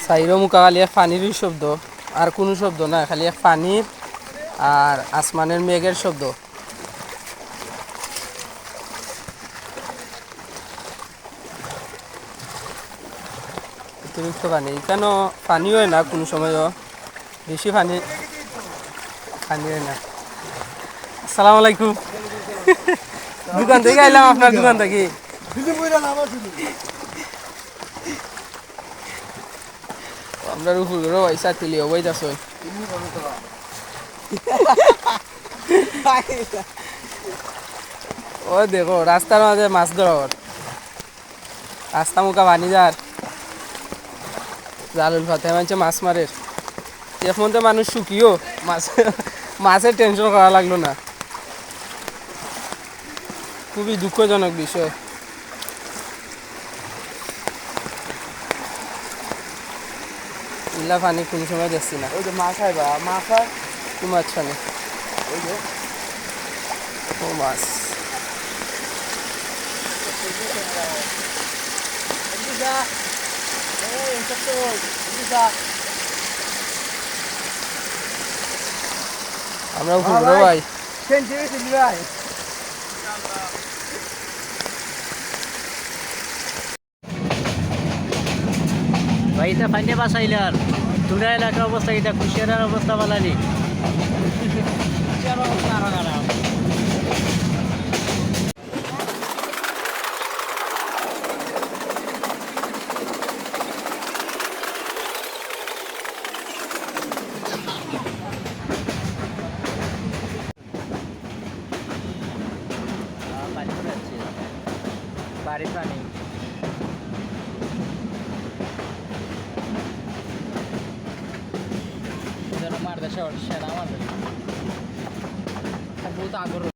সাইরো মুখা খালি এক পানিরই শব্দ, আর কোনো শব্দ না, খালি এক পানির আর আসমানের মেঘের শব্দ। অতিরিক্ত পানি এখানেও, পানি হয় না কোনো সময়ও, বেশি পানি পানি হয় না। আসসালামু আলাইকুম। দোকান থেকে আইলাম, আপনার দোকান থেকে। আপনার উপর পয়সা তুলি অবৈধ আছে। ও দেখো রাস্তার মাঝে মাছ ধরার, রাস্তা মুখা বানি যার জালুল ফাতে মানছে মাছ মারের। এখন তো মানুষ শুকিও মাছ, মাছের টেনশন করা লাগলো না। খুবই দুঃখজনক বিষয়। ইলা পানি কোন সময় দেখছি না। ওই যে মাছ খাইবা, মাছ খাই কি মাছ পানি? ওই যে ও মাছ। আমরা ঘুরবো ভাই। ভাই এটা ফাইনে বাসাইলে আর দুটা এলাকার অবস্থা, এটা কুশিয়ারার অবস্থা বালালি। বাড়ির পানি যেন মারবে, সেনা মারবে, বহুত আগ্রহ।